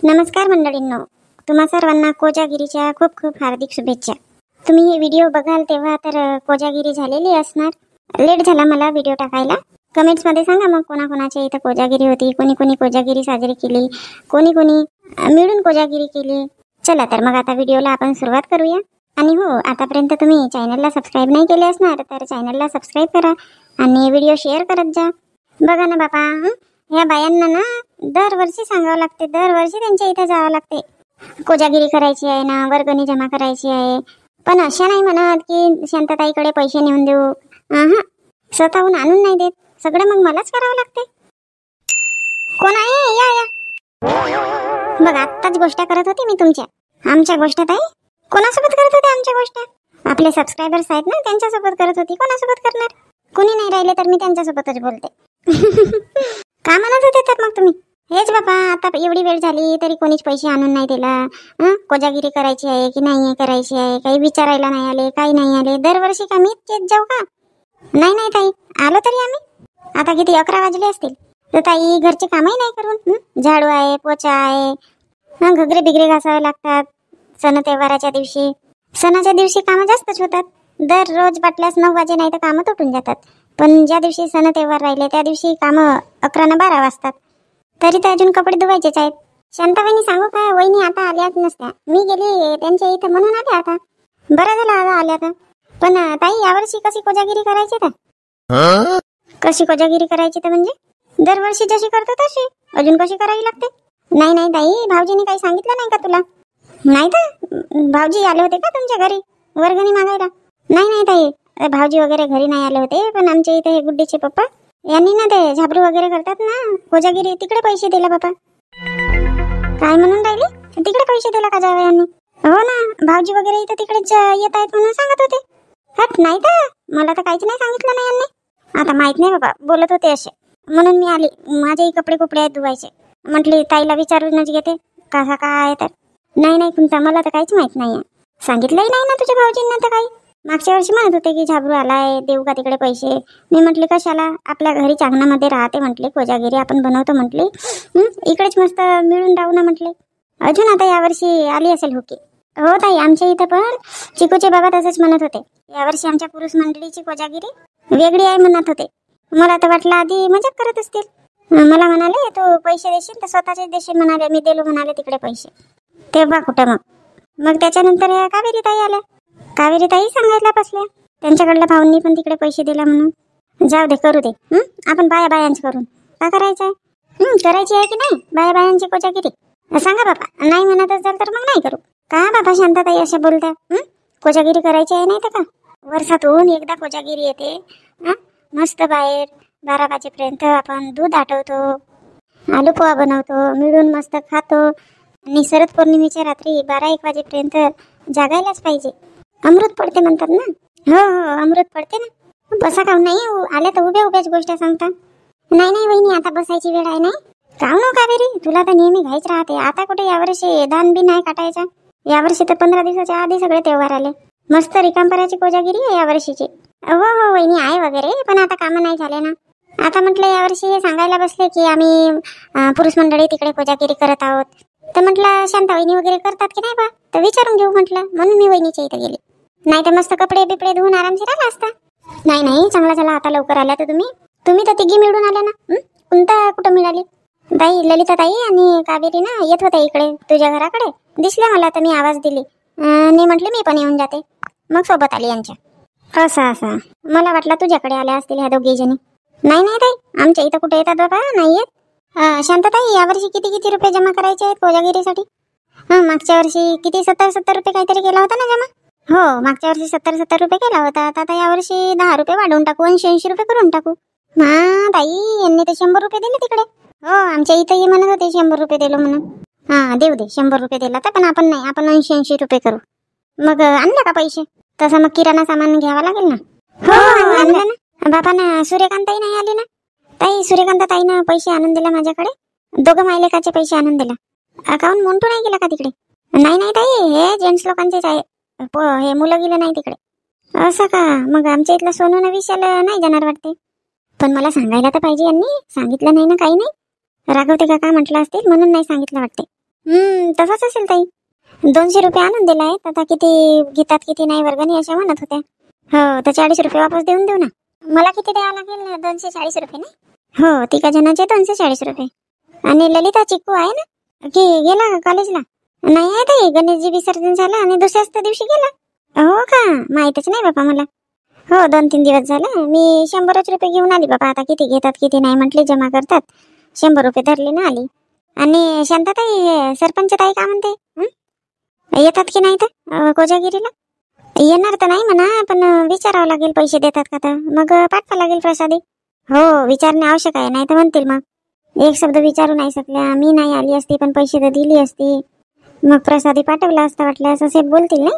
नमस्कार मंडळींनो, तुम्हा सर्वांना कोजागिरीच्या खूप खूप हार्दिक शुभेच्छा. तुम्ही हे व्हिडिओ बघाल तेव्हा तर कोजागिरी झालेली असणार. लेट झाला मला व्हिडिओ टाकायला. कमेंट्स मध्ये सांगा मग कोणाकोणाच्या इथं कोजागिरी होती, कोणी कोणी कोजागिरी साजरी केली, कोणी कोणी मिळून कोजागिरी केली. चला तर मग आता व्हिडिओला आपण सुरुवात करूया. आणि हो, आतापर्यंत तुम्ही चॅनलला सबस्क्राईब नाही केले असणार तर चॅनलला सबस्क्राईब करा आणि व्हिडिओ शेअर करत जा. बघा ना बापा, या बायांना ना दरवर्षी सांगावं लागते, दरवर्षी त्यांच्या इथे जावं लागते. कोजागिरी करायची आहे ना, वर्गणी जमा करायची आहे, पण अशा नाही म्हणत की शांतताईकडे पैसे नेऊन देऊ. स्वतःहून आणून नाही देत, सगळं मग मलाच करावं लागते. कोण आहे? या या. बघ, आत्ताच गोष्ट करत होती मी तुमच्या. आमच्या गोष्ट ताई कोणासोबत करत होते? आमच्या गोष्ट आपले सबस्क्रायबर्स आहेत ना, त्यांच्यासोबत करत होती. कोणासोबत करणार? कोणी नाही राहिले तर मी त्यांच्यासोबतच बोलते. का म्हणत होते तर मग तुम्ही? हेच बाबा, आता एवढी वेळ झाली तरी कोणीच पैसे आणून नाही दिला. कोजागिरी करायची आहे की नाही करायची आहे, काही विचारायला नाही आले, काही नाही आले. दरवर्षी का मीच येत जाऊ का? नाही नाही ताई, आलो तरी आम्ही. आता किती 11 वाजले असतील तर ताई घरचे कामही नाही करून. झाडू आहे, पोचा आहे, घगरे बिगरे घासावे लागतात. सण तेव्हाराच्या दिवशी, सणाच्या दिवशी कामं जास्तच होतात. दररोज बाटल्यास 9 वाजे नाही तर कामं तुटून जातात. पण ज्या दिवशी सण तेव्हार राहिले त्या दिवशी कामं 11 ना 12 वाजतात. तरी तर अजून कपडे धुवायचेच आहेत. शांताबाईंनी सांगू काय, वहिनी आता आल्याच नसत्या. मी गेली त्यांच्या इथं म्हणून आल्या आता. बरं झालं आता आल्या तर. पण ताई यावर्षी कशी कोजागिरी करायची तर? कशी कोजागिरी करायची तर म्हणजे दरवर्षी जशी करतो तशी अजून कशी करावी लागते? नाही नाही ताई, भाऊजीने काही सांगितलं नाही का तुला? नाही तर भाऊजी आले होते का तुमच्या घरी वर्गणी मागायला? नाही नाही ताई, भाऊजी वगैरे घरी नाही आले होते. पण आमच्या इथे हे गुड्डीचे पप्पा यांनी ना ते झाबरू वगैरे करतात ना कोजागिरी, तिकडे पैसे दिला बाबा. काय म्हणून राहिले? तिकडे पैसे दिला का जावं यांनी? हो ना, भाऊजी वगैरे इथं तिकडेच येत आहेत म्हणून सांगत होते. हट, नाही तर मला तर काहीच नाही सांगितलं नाही यांनी. आता माहित नाही बाबा, बोलत होते असे म्हणून मी आली. माझेही कपडे कुपडे आहेत धुवायचे. म्हटली ताईला विचारूनच घेते कसा काय तर. नाही नाही तुमचा मला तर काहीच माहित नाही. सांगितलंही नाही ना तुझ्या भाऊजींना तर काही. मागच्या वर्षी म्हणत होते की झाबरू आलाय, देऊ का तिकडे पैसे? मी म्हटले कशाला, आपल्या घरी चांगणामध्ये राहते म्हटले, कोजागिरी आपण बनवतो म्हटले, इकडेच मस्त मिळून राहू ना म्हटले. अजून आता यावर्षी आली असेल हुकी. हो ताई, आमच्या इथं पण चिकूचे बाबा तसंच म्हणत होते. यावर्षी आमच्या पुरुष मंडळीची कोजागिरी वेगळी आहे म्हणत होते. मला तर वाटलं आधी मजाक करत असतील. मला म्हणाले तू पैसे देशील तर स्वतःचेच देशील म्हणाले. मी दिलो म्हणाले तिकडे पैसे. तेव्हा कुठं मग त्याच्यानंतर कावेरी ताई आल्या. कावेरी ताई सांगायला बसल्या त्यांच्याकडल्या भाऊंनी पण तिकडे पैसे दिला म्हणून. जाऊ दे, करू दे. आपण बाया बायांची करून का करायचं आहे? करायची आहे की नाही बाया बायांची कोजागिरी? सांगा बाबा. नाही म्हणत असेल तर मग नाही करू. का बाबा शांताताई अशा बोलत्या? कोजागिरी करायची आहे नाही तर का? वर्षातून एकदा कोजागिरी येते. मस्त बाहेर 12 वाजेपर्यंत आपण दूध आटवतो, आलू पोहा बनवतो, मिळून मस्त खातो. आणि शरद पौर्णिमेच्या रात्री 12-1 वाजेपर्यंत जागायलाच पाहिजे. अमृत पडते म्हणतात ना. हो हो, अमृत पडते ना. बसा का नाही? आल्या तर उभ्या उभ्याच गोष्ट सांगता. नाही नाही वहिनी, आता बसायची वेळ आहे. नाही का नो कावेरी, तुला तर नेहमी घाईच राहते. आता कुठे यावर्षी दान बी नाही काटायचा. यावर्षी तर 15 दिवसाच्या आधी सगळे तेव्हार आले. मस्त रिकामपराची कोजागिरी आहे यावर्षीची. हो हो वहिनी आहे वगैरे, पण आता कामं नाही झाले ना. आता म्हटलं यावर्षी हे सांगायला बसले की आम्ही पुरुष मंडळी तिकडे कोजागिरी करत आहोत. तर म्हटलं शांता वहिनी वगैरे करतात की नाही बा, तर विचारून घेऊ म्हटलं, म्हणून मी वहिनीच्या इथे गेली. नाही तर मस्त कपडे बिपडे धुवून आरामशीर आला असता. नाही नाही, चांगला झाला आता लवकर आल्या तर तुम्ही तर तिघी मिळून आल्या ना. कोणता कुठं मिळाली? ताई ललिता ताई आणि कावेरी ना येत होत्या इकडे तुझ्या घराकडे. दिसल्या मला तर मी आवाज दिली आणि म्हटले मी पण येऊन जाते. मग सोबत आली यांच्या. असं मला वाटलं तुझ्याकडे आल्या असतील ह्या दोघी जणी. नाही नाही ताई, आमच्या इथं कुठे येतात बाबा, नाही येत. शांताताई यावर्षी किती रुपये जमा करायचे आहेत कोजागिरीसाठी? मागच्या वर्षी किती 70 रुपये काहीतरी केला होता ना जमा. हो, मागच्या वर्षी 70 रुपये केला होता. आता यावर्षी 10 रुपये वाढवून टाकू, 80 रुपये करून टाकू. ताई यांनी तर 100 रुपये दिले तिकडे. हो, आमच्या इथं म्हणत होते 100 रुपये दिलो म्हणून. देऊ दे, 100 रुपये दिला तर. पण आपण नाही, आपण 80 रुपये करू. मग आणले का पैसे? तसं मग किराणा सामान घ्यावा लागेल ना. हो आणलं ना. बाबा ना सूर्यकांताई नाही आली ना. ताई सूर्यकांता ताईनं पैसे आणून दिला माझ्याकडे. दोघं मायलेकाचे पैसे आणून दिला. अकाउंट मोंटू नाही गेला का तिकडे? नाही नाही ताई, हे जेंट्स लोकांचेच आहे. हे मुलं गेले नाही तिकडे. असं का? मग आमच्या इथला सोनू ना विशाल नाही जाणार वाटते. पण मला सांगायला तर पाहिजे यांनी. सांगितलं नाही ना, काही नाही. रागवते का म्हटलं असतील म्हणून नाही सांगितलं वाटते. तसाच असेल ताई. 200 रुपये आणून दिला आहे. आता किती घेतात किती नाही वर्गणी अशा म्हणत होत्या. हो तर 40 रुपये वापस देऊन देऊ ना. मला किती द्यावं लागेल? 240 रुपये ना. हो तिघा जणांचे 240 रुपये. आणि ललिता चिक्कू आहे ना की गेला का कॉलेजला? नाही आहे ताई, गणेशजी विसर्जन झालं आणि दुसऱ्याच त्या दिवशी गेला. हो का? माहीतच नाही बापा मला. हो 2-3 दिवस झाले. मी 100 रुपये घेऊन आली बाबा. आता किती घेतात किती नाही म्हटले जमा करतात. 100 रुपये धरले ना आली. आणि शांताताई सरपंच ताई का म्हणते? येतात की नाही तर कोजागिरीला? येणार तर नाही म्हणा, पण विचारावं लागेल पैसे देतात का तर मग पाठवा लागेल प्रसादी. हो विचारणे आवश्यक आहे, नाही तर म्हणतील मग एक शब्द विचारू नाही शकल्या. मी नाही आली असती पण पैसे तर दिली असती, मग प्रसादी पाठवला असता वाटल्यास असे बोलतील नाही.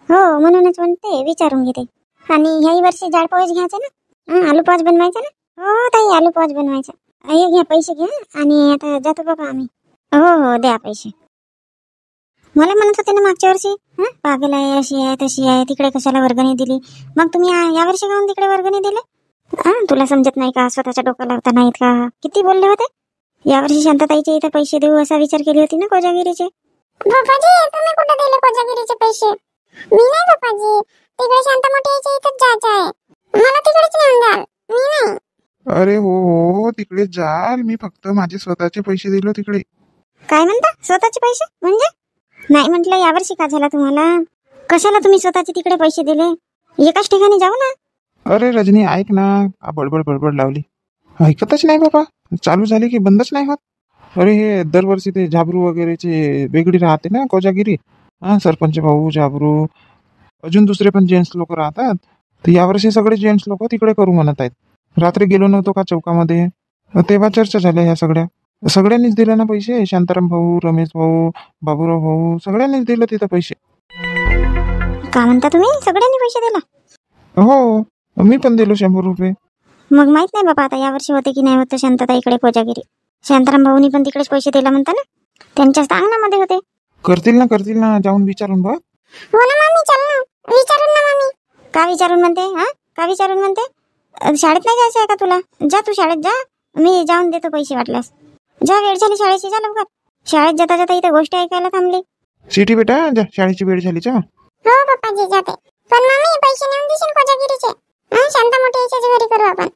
हो म्हणूनच म्हणते विचारून घेते. आणि ह्याही वर्षी जाड पोहेच घ्यायचे ना. आलू पोच बनवायचा ना. हो ताई आलू पोच बनवायचा. हे घ्या पैसे घ्या. आणि आता जातो बाबा आम्ही. हो द्या पैसे. मला म्हणत होते ना मागच्या वर्षी पागल आहे अशी आहे तशी आहे तिकडे कशाला वर्गणी दिली. मग तुम्ही या वर्षी जाऊन तिकडे वर्गणी दिले? तुला समजत नाही का? स्वतःच्या डोक्याला लावता नाहीत का? किती बोलले होते. यावर्षी शांताताईचे इथे पैसे देऊ असा विचार केली होती ना कोजागिरीचे. बाबाजी तुम्ही कुठे दिले कोजागिरीचे पैसे? मी नाही बाबाजी, तिकडे शांता मोठ्याच्या इथेच जायचं आहे. मला तिकडेच नेऊन द्याल. मी नाही. अरे हो तिकडे जाल. मी फक्त माझे स्वतःचे पैसे दिले तिकडे. काय म्हणता? स्वतःचे पैसे म्हणजे? नाही म्हटलं यावर्षी का झाला तुम्हाला? कशाला तुम्ही स्वतःचे तिकडे पैसे दिले? एकाच ठिकाणी जाऊ ना. अरे रजनी ऐक ना. बडबड बडबड लावली. ऐकतच नाही बाबा. चालू झाली की बंदच नाही होत. अरे हे दरवर्षी ते झाबरू वगैरेचे वेगळी राहते ना कोजागिरी. सरपंच भाऊ झाबरू अजून दुसरे पण जेंट्स लोक राहतात. तर यावर्षी सगळे जेंट्स लोक तिकडे करू म्हणत आहेत. रात्री गेलो नव्हतो का चौकामध्ये, तेव्हा चर्चा झाल्या ह्या सगळ्यांनीच दिले ना पैसे. शांताराम भाऊ, रमेश भाऊ, बाबूराव भाऊ सगळ्यांनीच दिलं तिथं पैसे. का म्हणता तुम्ही सगळ्यांनी पैसे दिला? हो मी पण दिलो 100 रुपये. मग माहित नाही बाबा आता यावर्षी होते की नाही होतं शांताताईकडे कोजागिरी. शांताराम भाऊनी पण तिकडेच पैसे दिला म्हणता ना. त्यांच्याच अंगणामध्ये होते. करतील ना जाऊन विचारून बघ. हो ना मामी चल ना. विचारून ना मामी. का विचारून म्हणते? का विचारून म्हणते? शाळेत नाही जायचं आहे का तुला? जा तू शाळेत जा. मी जाऊन देतो पैसे वाटल्यास. जा वेळ झाली शाळेची. जा लवकर. शाळेत जाता जाता इथे गोष्ट ऐकायला थांबली. सिटी बेटा जा, शाळेची वेळ झाली. चा हो पप्पाजी जाते. पण मम्मी पैसे नेऊन देशील कोजागिरीचे? शांता मोठ्याच्या घरी करू आपण.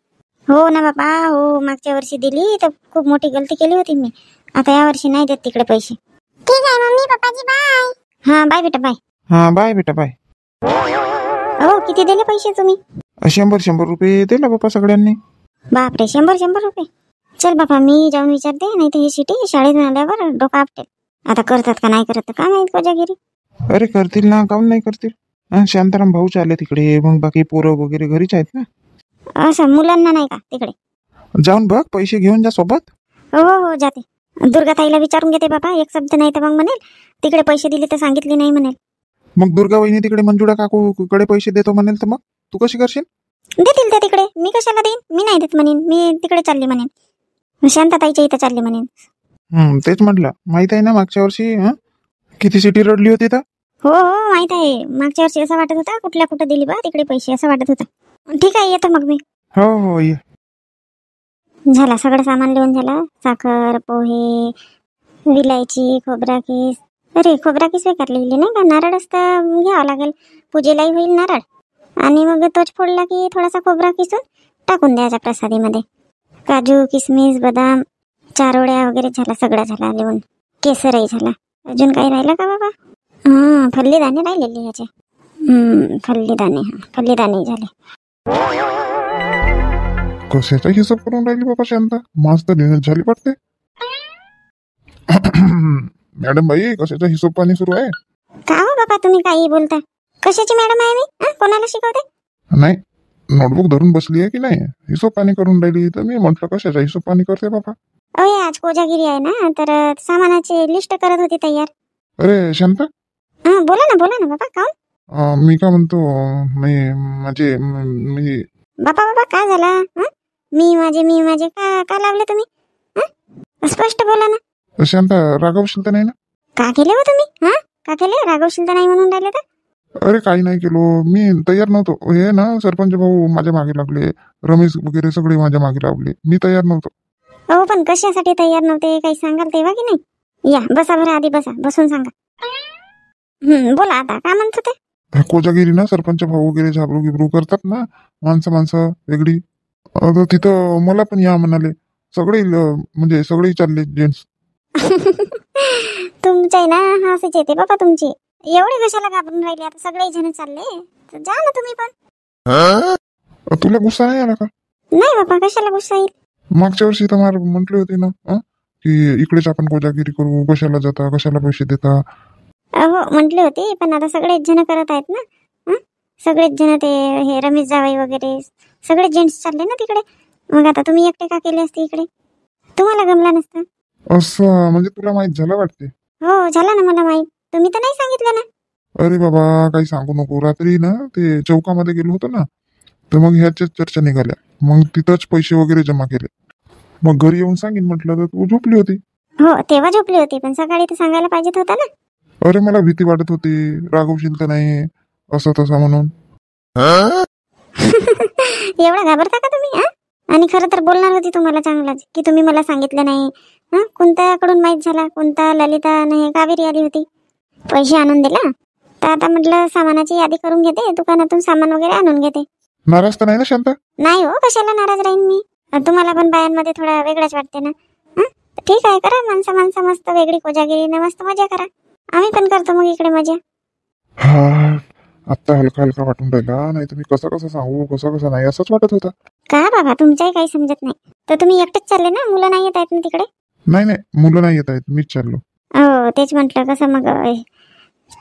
हो ना बाबा हो. मागच्या वर्षी दिली तर खूप मोठी गलती केली होती मी. आता या वर्षी नाही देत तिकडे पैसे. ठीक आहे मम्मी. पप्पाजी बाय. बाय बेटा बाय. बाय बेटा बाय. हो किती दिले पैसे तुम्ही? 100 रुपये दिला बाबा सगळ्यांनी. बापरे 100 रुपये. चल बाबा मी जाऊन विचारते. नाही तर ही सिटी शाळेत आल्यावर डोकं आपटेल. आता करतात का नाही करत का माहित कोजागिरी. अरे करतील ना, काऊन नाही करतील. शांताराम भाऊ चालले तिकडे. मग बाकी पोरं वगैरे घरीच आहेत ना. असं मुलांना नाही का तिकडे? जाऊन बघ पैसे घेऊन जा सोबत. हो जाते. दुर्गाताईला विचारून घेते बाबा. एक शब्द नाही तर मग म्हणेल तिकडे पैसे दिले तर सांगितले नाही म्हणेल. मग दुर्गा वहिनी तिकडे मंजुळा काकू कडे पैसे देतो म्हणेल तर मग तू कशी करशील? देतील ते तिकडे. मी कशाला देईन? मी नाही देत म्हणेन. मी तिकडे चालली म्हणेन. शांताताईच्या इथं चालली म्हणेन. तेच म्हटलं. माहित आहे ना मागच्या वर्षी किती सिटी रडली होती तर. हो माहित आहे. मागच्या वर्षी असं वाटत होता कुठे दिली बा तिकडे पैसे असं वाटत होता. ठीक आहे येतो मग मी. हो ये. झाला सगळं सामान लिहून झाला. साखर, पोहे, विलायची, खोबरा किस. अरे खोबरा किस बेकार लिहिली नाही का? नारळच तर घ्यावा लागेल. पूजेलाही होईल नारळ. आणि मग तोच फोडला की थोडासा खोबरा किसून टाकून द्यायचा प्रसादीमध्ये. काजू, किसमिस, बदाम, चारोळ्या वगैरे झाला. सगळं झाला लिहून. केसरही झाला. अजून काही राहिलं का बाबा? फल्लीदाणे राहिलेले याचे. फल्लीदाणे झाले. कशाचा हिशोब करून राहिली बाबा शांता? मस्त लिहिण्यात झाली वाटते. मॅडम बाई कशाचा हिशोब पाणी सुरू आहे? का हो बाबा तुम्ही काही बोलता? कशाची मॅडम आहे मी? कोणाला शिकवते? नाही नोटबुक धरून बसली आहे की नाही? हिशोब पाणी करून राहिली. तर मी म्हटलं कशाचा हिशोब पाणी करते बाबा? आज कोजागिरी आहे ना तर सामानाची लिस्ट करत होती तयार. अरे शांता बोला ना बाबा. काऊन? मी का म्हणतो मी बाबा काय झाला? मी माझे का लावले तुम्ही? स्पष्ट बोला ना. शांता रागवशील तर नाही ना? का केले हो तुम्ही? का केले? रागवशील तर नाही म्हणून राहिले तर? अरे काही नाही केलो. मी तयार नव्हतो. हे ना सरपंच भाऊ माझ्या मागे लागले. रमेश वगैरे सगळे माझ्या मागे लागले. मी तयार नव्हतो. हो पण कशासाठी तयार नव्हते काही सांगाल तेव्हा की नाही? या बसा बरं, आधी बसा, बसून सांगा. बोला आता, काय म्हणत होते? कोजागिरी ना सरपंच भाऊ वगैरे झाबरू गिबरू करतात ना, माणसं वेगळी. तर तिथं मला पण या म्हणाले. सगळे म्हणजे सगळे चालले जेंट्स. तुमच्या ना हसायचे येते बाबा तुमची. एवढे कशाला घाबरून राहिले? आता सगळे जण चालले तर जा ना तुम्ही पण. तुला गुस्सा नाही आला का? नाही बाबा, कशाला गुस्सा येईल? मागच्या वर्षी तर मला म्हटले होते ना की इकडेच आपण कोजागिरी करू, कशाला जाता, कशाला पैसे देता. हो म्हटले होते, पण आता सगळेच जण करत आहेत ना. सगळेच जण, ते हे रमेश जावई वगैरे सगळे जेंट्स चालले ना तिकडे. मग आता तुम्ही एकटे का केले असते इकडे? तुम्हाला गमला नसता. असं म्हणजे तुला माहित झालं वाटते? हो झाला ना मला माहित. तुम्ही तर नाही सांगितलं ना. अरे बाबा काही सांगू नको. रात्री ना ते चौकामध्ये गेलो होतो ना, तर मग ह्याच्याच चर्चा निघाल्या. मग तिथंच पैसे वगैरे जमा केले. मग घरी येऊन सांगेन म्हटलं तर तू झोपली होती. हो तेव्हा झोपली होती, पण सकाळी तर सांगायला पाहिजेत होता ना. अरे मला भीती वाटत होती, रागवशील तर नाही असं तसं म्हणून. एवढा घाबरता का तुम्ही? आणि खरं तर बोलणार होती तुम्हाला चांगलाच, की तुम्ही मला सांगितलं नाही. कोणत्याकडून माहित झाला? कोणता ललिता नाही कावेरी आली होती, पैसे आणून दिला. तर आता म्हटलं सामानाची यादी करून घेते, दुकानातून सामान वगैरे आणून घेते. नाराज तर नाही ना शांता? नाही हो, कशाला नाराज राहीन मी. तुम्हाला पण बायांमध्ये थोडा वेगळाच वाटते ना. ठीक आहे, करा माणसं मस्त वेगळी कोजागिरीने मस्त मजा करा. आम्ही पण करतो मग इकडे मजा. हा आता हलका हलका वाटून राहिला, नाही तर मी कसं सांगू, कसं नाही असंच वाटत होता. का बाबा, तुमच्याही काही समजत नाही. तर तुम्ही एकटेच चालले ना? मुलं नाही येत आहेत ना तिकडे? नाही मुलं नाही येत आहेत, मीच चाललो. हो तेच म्हटलं, कसं मग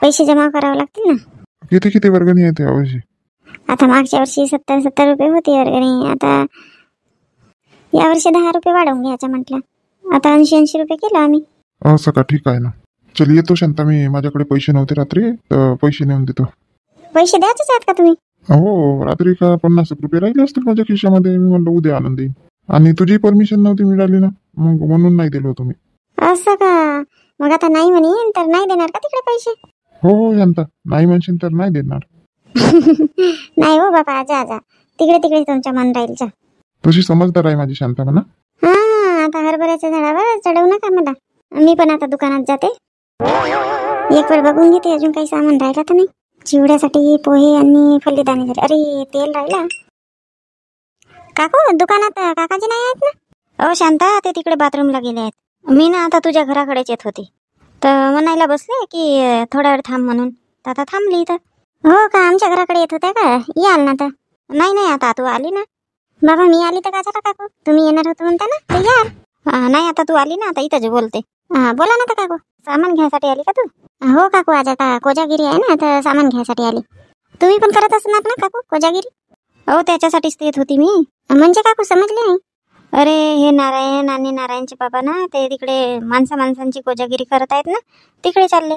पैसे जमा करावे लागतील ना. किती वर्गणी येते यावर्षी? आता मागच्या वर्षी 70 रुपये होती वर्गणी. आता यावर्षी 10 रुपये वाढवून घ्यायचं म्हटलं. आता 80 रुपये केलं आम्ही. असं का? ठीक आहे ना. चल येतो शांता, मी माझ्याकडे पैसे नव्हते रात्री, तर पैसे नेऊन देतो. पैसे द्यायचेच आहेत का तुम्ही? हो रात्री का 50 रुपये राहिले असतील माझ्या खिशामध्ये. मी म्हणलं उद्या आणून देईन. आणि तुझी परमिशन नव्हती मिळाली ना, मग म्हणून नाही दिलो तुम्ही. असं का? मग आता नाही म्हणीन तर नाही देणार का तिकडे पैसे? हो शांता, नाही म्हणशील तर नाही देणार. नाही हो बाबा, जा तिकडे तुमच्या मन राहील. जा. तुझी समजदार आहे माझी शांता म्हणा. आता हरभऱ्याच्या झाडावर चढवू नका मला. मी पण आता दुकानात जाते, एक वेळ बघून घेते अजून काही सामान राहिला तर नाही. चिवड्यासाठी पोहे आणि फल्लीदाणे झाले. अरे तेल राहिला. काकू दुकानात काकाजी नाही आहेत ना? हो शांता, ते तिकडे बाथरूमला गेले आहेत. मी ना आता तुझ्या घराकडेच येत होती, तर म्हणायला बसले की थोडा वेळ थांब म्हणून. तर आता थांबली इथं. हो का? आमच्या घराकडे येत होत्या का? याल ना तर. नाही आता तू आली ना. बाबा मी आली तर का झाला काकू? तुम्ही येणार होतो म्हणता ना, तर याल. नाही आता तू आली ना, आता इथंच बोलते. बोला ना तर काकू. सामान घ्यायसाठी आली का तू? हो काकू, आज आता कोजागिरी आहे ना, तर सामान घ्यायसाठी आली. तुम्ही पण करत असणार ना काकू कोजागिरी? हो त्याच्यासाठीच येत होती मी. म्हणजे काकू समजले नाही. अरे हे नारायण आणि नारायणचे बाबा ना, ते तिकडे माणसांची कोजागिरी करत आहेत ना, तिकडे चालले.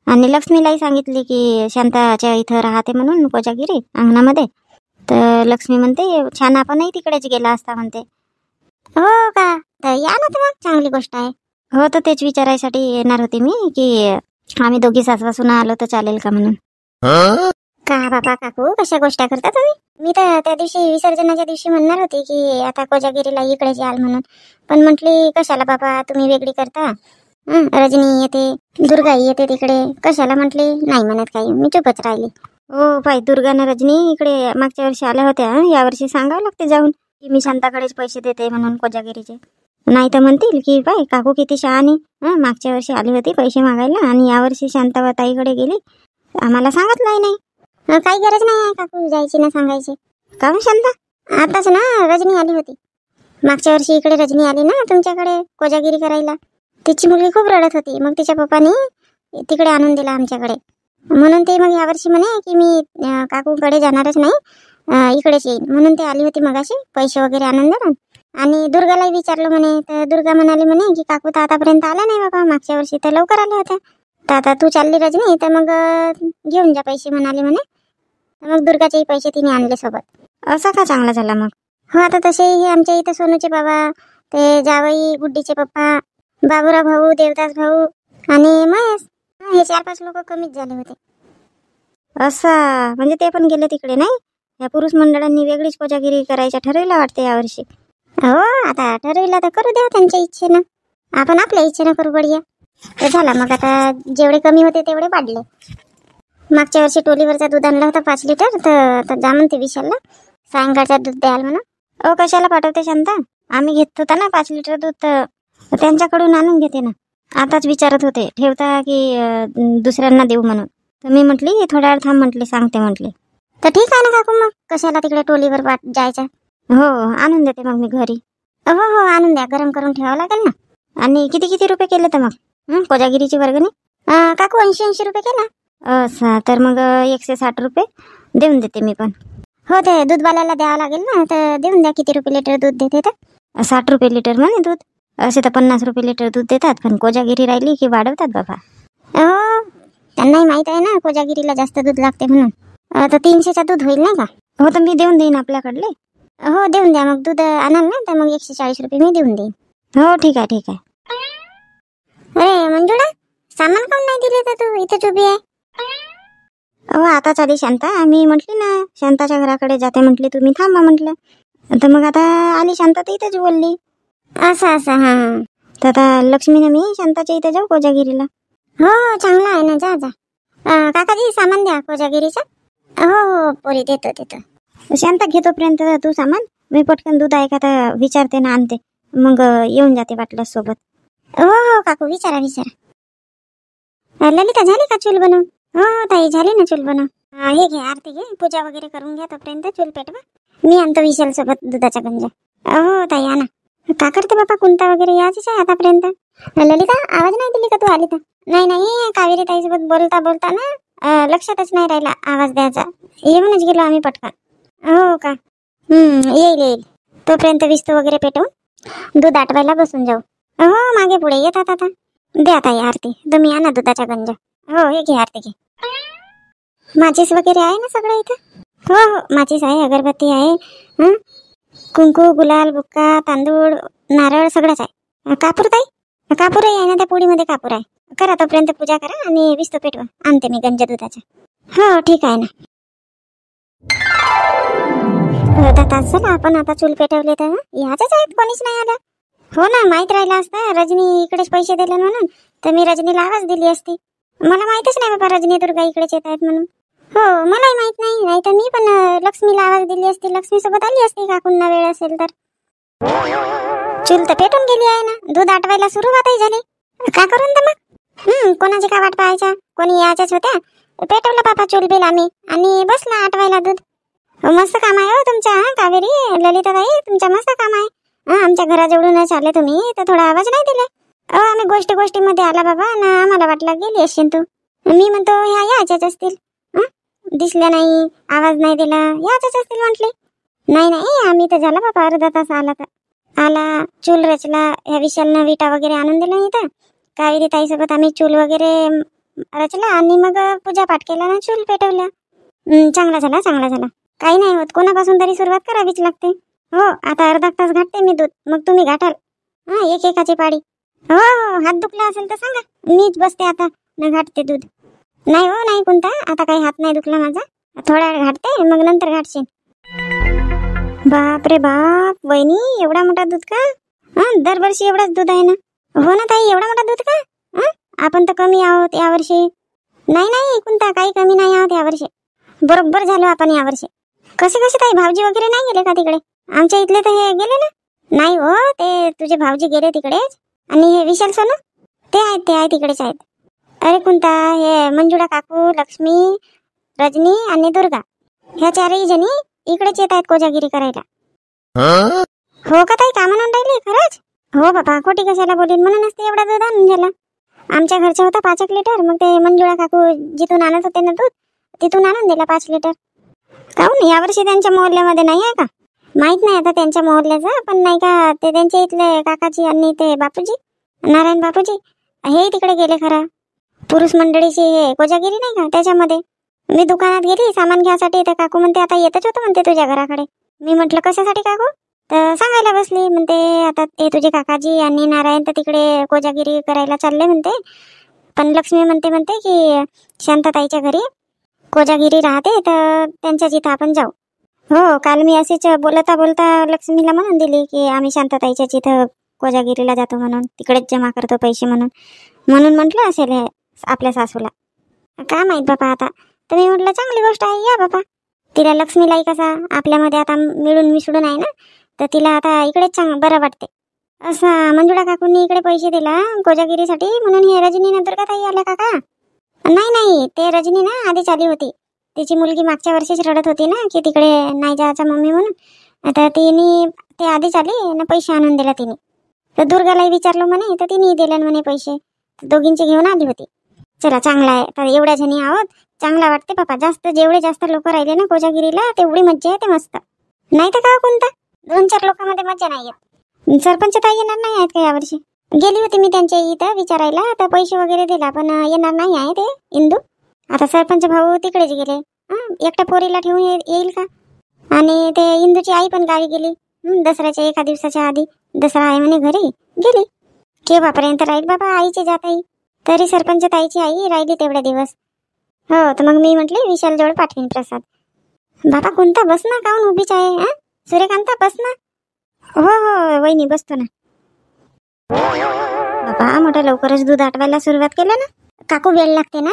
आणि लक्ष्मीलाही सांगितली की शांताच्या इथं राहते म्हणून कोजागिरी अंगणामध्ये. तर लक्ष्मी म्हणते छान आपणही तिकडेच गेला असता म्हणते. हो का? तर या ना, तर मग चांगली गोष्ट आहे. हो तर तेच विचारायसाठी येणार होते मी, की आम्ही दोघी सासवा-सुना आलो तर चालेल का म्हणून. का बाबा काकू, कशा गोष्टी करता तुम्ही? मी तर त्या दिवशी विसर्जनाच्या दिवशी म्हणणार होती की आता कोजागिरीला इकडेच याल म्हणून, पण म्हटली कशाला बाबा तुम्ही वेगळी करता. रजनी येते, दुर्गा येते तिकडे, कशाला म्हटली नाही म्हणत काही. मी चुपच राहिली. हो बाई, दुर्गा ना रजनी इकडे मागच्या वर्षी आल्या होत्या. यावर्षी सांगावं लागते जाऊन की मी शांताकडेच पैसे देते म्हणून कोजागिरीचे. नाही तर म्हणतील की बाई काकू किती शहाणी, मागच्या वर्षी आली होती पैसे मागायला आणि यावर्षी शांताबाईकडे गेली, आम्हाला सांगितलंही नाही. काही गरज नाही आहे काकू जायची ना सांगायची. का मग शांता? आताच ना रजनी आली होती. मागच्या वर्षी इकडे रजनी आली ना तुमच्याकडे कोजागिरी करायला. तिची मुलगी खूप रडत होती, मग तिच्या पप्पानी तिकडे आणून दिला आमच्याकडे. म्हणून ते मग यावर्षी म्हणे की मी काकूकडे जाणारच नाही, इकडेच येईन म्हणून ते आली होती मगाशी पैसे वगैरे आणून देऊन. आणि दुर्गालाही विचारलं म्हणे, तर दुर्गा म्हणाली म्हणे की काकू तर आतापर्यंत आला नाही बाबा, मागच्या वर्षी तर लवकर आल्या होत्या. तर आता तू चालली रजनी तर मग घेऊन जा पैसे म्हणाली म्हणे. मग दुर्गाचेही पैसे तिने आणले सोबत. असं का? चांगला झाला मग. हो आता तसे हे आमच्या इथं सोनूचे बाबा, ते जावई, गुड्डीचे पप्पा, बाबूराव भाऊ, देवदास भाऊ आणि महेश, हे 4-5 लोक कमीच झाले होते. असं म्हणजे ते पण गेले तिकडे नाही? या पुरुष मंडळांनी वेगळीच कोजागिरी करायच्या ठरवलं वाटते यावर्षी. हो आता ठरविलं तर करू द्या त्यांच्या इच्छेनं, आपण आपल्या इच्छेनं करू बढिया. तर झाला मग आता जेवढे कमी होते तेवढे वाढले. मागच्या वर्षी टोलीवरचा दूध आणला होता 5 लिटर, तर जा म्हणते विशालला सायंकाळचा दूध द्याल म्हणा. कशाला पाठवते शांता, आम्ही घेत होता ना 5 लिटर दूध, तर त्यांच्याकडून आणून घेते ना. आताच विचारत होते ठेवता की दुसऱ्यांना देऊ म्हणून. तर मी म्हटली थोड्या वेळ थांब म्हटली, सांगते म्हटली. तर ठीक आहे ना काकू, मग कशाला तिकडे टोलीवर जायचं. हो आणून देते मग मी घरी. हो आणून द्या, गरम करून ठेवावं लागेल ना. आणि किती रुपये केले तर मग कोजागिरीची वर्गणी? काकू 80 रुपये केला. असं तर मग 160 रुपये देऊन देते मी पण. हो ते दूधवाल्याला द्यावं लागेल ना, तर देऊन द्या. किती रुपये लिटर दूध देते तर? 60 रुपये लिटर म्हणे दूध. असे तर 50 रुपये लिटर दूध देतात, पण कोजागिरी राहिली की वाढवतात बाबा. हो त्यांनाही माहित आहे ना कोजागिरीला जास्त दूध लागते म्हणून. तर 300चा दूध होईल नाही का? हो तर मी देऊन देईन आपल्याकडले. हो देऊन द्या मग. दूध आणाल ना तर मग 140 रुपये मी देऊन देईन. हो ठीक आहे ठीक आहे. अरे मंजुळा, सामान काऊन नाही दिले तर तू इथेच उभी आहे? हो आताच आली शांता. मी म्हटली ना शांताच्या घराकडे जाते म्हटली, तुम्ही थांबा म्हटलं. तर मग आता आली शांता तर इथेच बोलली. असं हां. तर आता लक्ष्मीने मी शांताच्या इथे जाऊ कोजागिरीला. हो चांगला आहे ना, जा जा. काकाजी सामान द्या कोजागिरीचा. हो पोरी देतो. शांता घेतोपर्यंत तू सामान, मी पटकन दूध आहे का तर विचारते ना आणते, मग येऊन जाते वाटल्यास सोबत. हो काकू विचारा. ललिता झाली का चूल बनवून? हो ताई झाली ना चूल बनव. हे घे आरती घे, पूजा वगैरे करून घ्या तोपर्यंत चूल पेटवा. मी आणतो विशाल सोबत दुधाचा गंजा. हो ताई आणा. का करते बाबा, कुंता वगैरे याचीच आहे आतापर्यंत. ललिता आवाज नाही दिली का तू आली तर? नाही कावेरी ताईसोबत बोलता ना लक्षातच नाही राहिला आवाज द्यायचा. येऊनच गेलो आम्ही पटकन. हो का? येईल. तोपर्यंत विस्तू वगैरे पेटवून दूध आटवायला बसून जाऊ. हो मागे पुढे येतात आता. द्या ताई आरती, तुम्ही आणा दुधाचा गंजा. हो हे घे आरती घे. माचीस वगैरे आहे ना सगळं इथं? हो माचीस आहे, अगरबत्ती आहे, कुंकू, गुलाल, बुक्का, तांदूळ, नारळ सगळंच आहे. कापूर ताई? कापूरही आहे ना, त्या पोळीमध्ये कापूर आहे. करा तोपर्यंत पूजा करा आणि विस्तू पेटवा. आणते मी गंजा दुधाचा. हो ठीक आहे ना. अर्धा तास झाला आपण आता चूल पेटवले तर याचेच आहेत, कोणीच नाही आला. हो ना, माहित राहिला असता रजनी इकडेच पैसे दिले म्हणून, तर मी रजनीला आवाज दिली असती. मला माहितच नाही बाबा रजनी दुर्गा इकडेच येत आहेत म्हणून. हो मलाही माहित नाही तर मी पण लक्ष्मीला आवाज दिली असती, लक्ष्मी सोबत आली असती काकूंना वेळ असेल तर. चूल तर पेटून गेली आहे ना, दूध आटवायला सुरुवातही झाली. का करून तर मग कोणाची का वाट पाहायच्या, कोणी याच्याच होत्या. पेटवलं बाबा चूल बिल आम्ही आणि बसला आटवायला दूध. मस्त काम आहे हो तुमच्या कावेरी, ललिताबाई तुमच्या मस्त काम आहे. आमच्या घराजवळूनच आले तुम्ही तर थोडा आवाज नाही दिला. आम्ही गोष्टीमध्ये आला बाबा ना, आम्हाला वाटलं गेली असेल तू. मी म्हणतो ह्या याच्याच असतील, दिसल्या नाही, आवाज नाही दिला, याच्याच असतील म्हटले. नाही आम्ही तर झाला बाबा अर्धा तास आला चूल रचला. ह्या विशालनं विटा वगैरे आणून दिला इथं. कावेरी ताईसोबत आम्ही चूल वगैरे रचला आणि मग पूजा पाठ केला ना, चूल पेटवल्या. चांगला झाला. काही नाही होत, कोणापासून तरी सुरुवात करावीच लागते. हो आता अर्धा तास घाटते मी दूध, मग तुम्ही घाटाल एकेकाची पाडी. हो हात दुखला असेल तर सांगा, मीच बसते आता न घाटते दूध. नाही कोणता आता काही हात नाही दुखला माझा, थोडा वेळ घाटते मग नंतर घाटशील. बाप रे बाप वहिनी, एवढा मोठा दूध का? दरवर्षी एवढाच दूध आहे ना? हो ना ताई, एवढा मोठा दूध का? आपण तर कमी आहोत यावर्षी. नाही कोणता काही कमी नाही आहोत यावर्षी, बरोबर झालो आपण यावर्षी. कसे ताई, भाऊजी वगैरे नाही गेले का तिकडे? आमच्या इथले तर हे गेले ना. नाही हो, ते तुझे भाऊजी गेले तिकडेच, आणि हे विशाल सोनू ते आहे तिकडेच आहेत. अरे कोणता, हे मंजुळा काकू, लक्ष्मी, रजनी आणि दुर्गा ह्या 4ही जणी इकडेच येत आहेत कोजागिरी करायला. हो का ताई, का म्हणून राहिले खरंच? हो बाबा, खोटी कशाला बोलीन, म्हणूनच ते एवढा दूध आणून झाला. आमच्या घरचा होता 5 लिटर, मग ते मंजुळा काकू जिथून आणत होते ना दूध तिथून आणून दिला 5 लिटर. काहून यावर्षी त्यांच्या मोहल्ल्यामध्ये नाही आहे का? माहित नाही आता त्यांच्या मोहल्ल्याचं, पण नाही का ते त्यांच्या इथले काकाजी आणि ते बापूजी, नारायण बापूजी हे तिकडे गेले. खरा पुरुष मंडळीची हे कोजागिरी नाही का, त्याच्यामध्ये मी दुकानात गेली सामान घ्यायसाठी, तर काकू म्हणते आता येतच होतं म्हणते तुझ्या घराकडे. मी म्हटलं कशासाठी काकू? तर सांगायला बसली, म्हणते आता ते तुझे काकाजी आणि नारायण तर तिकडे कोजागिरी करायला चालले म्हणते, पण लक्ष्मी म्हणते की शांताताईच्या घरी कोजागिरी राहते तर त्यांच्या जिथं आपण जाऊ. हो काल मी अशीच बोलता लक्ष्मीला म्हणून दिली की आम्ही शांताताईच्या जिथं कोजागिरीला जातो म्हणून, तिकडेच जमा करतो पैसे म्हणून म्हटलं असेल हे आपल्या सासूला. काय माहित बापा आता. तर मी म्हटलं चांगली गोष्ट आहे, या बापा. तिला लक्ष्मीलाही कसा आपल्यामध्ये आता मिळून मिसळून आहे ना, तर तिला आता इकडेच बरं वाटते. असं मंजुळा काकूंनी इकडे पैसे दिला कोजागिरीसाठी म्हणून हे रजनी नंतर का ताई आल्या का? नाही, ते रजनी ना आधीच आली होती. तिची मुलगी मागच्या वर्षीच रडत होती ना की तिकडे नाही जायचं मम्मी म्हणून. आता ते आधीच आली ना, पैसे आणून दिला तिने. तर दुर्गालाही विचारलं म्हणे, तर तिने दिले म्हणे पैसे. दोघींचे घेऊन आली होती. चला चांगला आहे, तर एवढ्या जणी आहोत, चांगला वाटते बापा. जेवढे जास्त लोक राहिले ना कोजागिरीला तेवढी मज्जा येते मस्त. नाही तर का कोणता 2-4 लोकांमध्ये मज्जा नाही येत. सरपंच ताई येणार नाही आहेत का यावर्षी? गेली होती मी त्यांच्या इथं विचारायला, तर पैसे वगैरे दिला, पण येणार नाही आहे ते इंदू. आता सरपंच भाऊ तिकडेच गेले. एकट्या पोरीला ठेवून येईल का? आणि ते इंदूची आई पण गावी गेली दसऱ्याच्या 1 दिवसाच्या आधी. दसरा आहे म्हणे घरी, गेली. केव्हापर्यंत राहील बाबा आईची जाताई? तरी सरपंच ताईची आई राहिली तेवढे दिवस. हो, तर मग मी म्हटले विशाल जवळ पाठवीन प्रसाद. बाबा कोणता? बस ना, काऊन उभीच आहे? सूर्यकांता बस ना. हो वहिनी बसतो ना. बाबा मोठं लवकरच दूध आटवायला सुरुवात केलं ना. काकू वेळ लागते ना,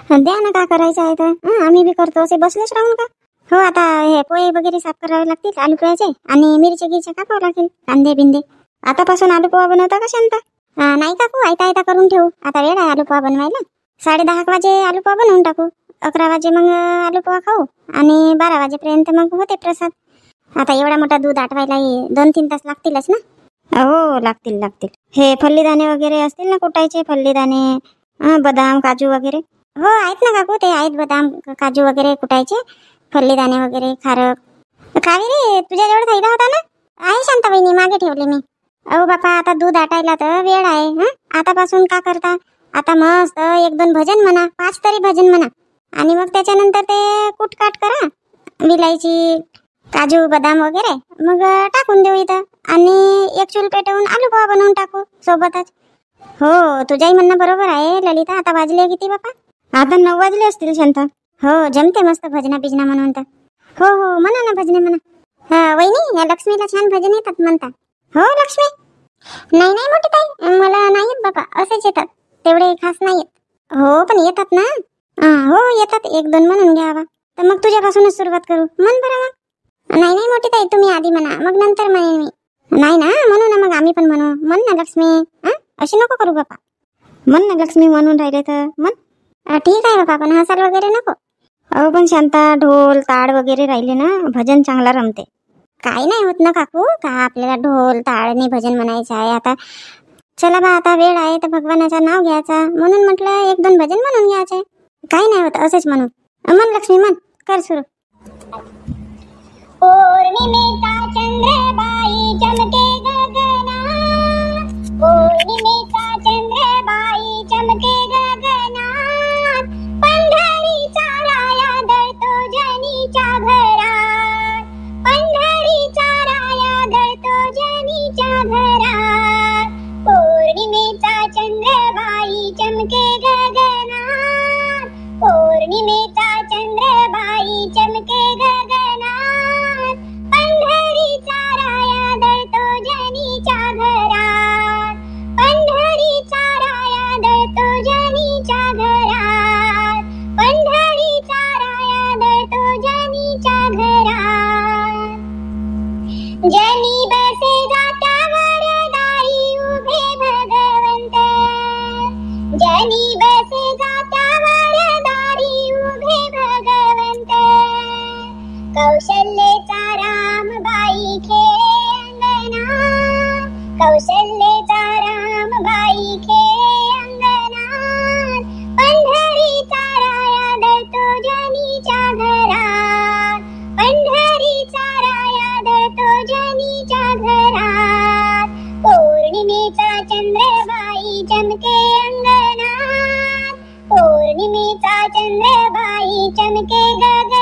द्या ना, का करायचं आहे तर आम्ही बी करतो. असे बसलेच राहून का? हो, आता हे पोहे वगैरे साफ करावे लागतील, आलू पोह्याचे, आणि मिरची गिरच्या कापावं लागतील, कांदे बिंदे. आतापासून आलू पोहा बनवता का शांता? नाही काकू, आयता करून ठेवू. आता वेळ आहे आलू पोहा बनवायला. 10:30 वाजे आलू पोहा बनवून टाकू. 11 वाजे मग आलू पोहा खाऊ, आणि 12 वाजेपर्यंत मग होते प्रसाद. आता एवढा मोठा दूध आटवायला 2-3 तास लागतीलच ना. हो लागतील. हे फल्लीदाणे वगैरे असतील ना कुटायचे, फल्लीदाणे, बदाम काजू वगैरे. हो आहेत ना काकू, ते आहेत बदाम काजू वगैरे कुटायचे, फल्लीदाणे वगैरे, खारक. कावेरी तुझ्याजवळ थैला होता ना? आहे शांता वहिनी, मागे ठेवले मी. अहो बापा, आता दूध आटायला तर वेळ आहे. आतापासून का करता? आता मस्त 1-2 भजन म्हणा, 5 तरी भजन म्हणा, आणि मग त्याच्यानंतर ते कुटकाट करा, विलायची, काजू बदाम वगैरे, मग टाकून देऊ इथं, आणि एक चूल पेटवून आलू पोहा बनवून टाकू सोबतच. हो, तुझ्याही म्हणणं बरोबर आहे ललिता. आता वाजले किती बापा? आता 9 वाजले असतील शांता. हो, जमते मस्त भजना बिजना म्हणून तर. हो म्हणा ना, भजने म्हणा. वहिनी, या लक्ष्मीला छान भजन येतात म्हणतात. हो लक्ष्मी? नाही मोठी ताई, मला नाही येत बाबा, असेच येतात, तेवढे खास नाही येत. हो पण येतात ना. हो येतात, 1-2 म्हणून घ्यावा. तर मग तुझ्यापासूनच सुरुवात करू, म्हण बरं मग. नाही मोठी ताई, तुम्ही आधी म्हणा, मग नंतर म्हणेन मी. नाही ना, म्हणू ना मग आम्ही पण म्हणू. म्हण ना लक्ष्मी. अशी नको करू बापा. म्हण ना लक्ष्मी, म्हणून राहिले तर म्हण. ठीक आहे बापा, पण हसाल वगैरे नको. अहो पण शांता, ढोल ताड वगैरे राहिले ना, भजन चांगला रमते. काही नाही होत ना काकू, का आपल्याला ढोल ताडने भजन म्हणायचं आहे. आता चला बा, आता वेळ आहे तर भगवानाचं नाव घ्यायचा, म्हणून म्हटलं 1-2 भजन म्हणून घ्यायचे. काही नाही होत, असंच म्हणून. म्हण लक्ष्मी, म्हण, कर सुरू. पौर्णिमेचा चंद्रबाई चमके गगना, पौर्णिमेचा चंद्रबाई चमके गगना, पंढरीचा राया दळतो जनीच्या घरात, पंढरीचा राया दळतो जनीच्या घरात, पौर्णिमेचा चंद्रबाई चमके गगना, पौर्णिमेचा चंद्रबाई चमके गगना, पंढरीचा राया दळतो जनीच्या घरात, पंढरीचा राया दळतो जनीच्या घरात, पंढरीचा राया दळतो जनीच्या घरात. जनी बसे जात्यावर दारी उभे भगवंत, जनी बसे जात्यावर दारी उभे भगवंत, कौशल्येचा रामबाई खेळे अंगना, कौशल्येचा रामबाई खेळे अंगणात, पंढरीचा राया दळतो जनीच्या घरात, पंढरीचा राया दळतो जनीच्या घरात, पौर्णिमेचा चंद्रबाई चमके अंगणात, पौर्णिमेचा चंद्रबाई चमके गगनात,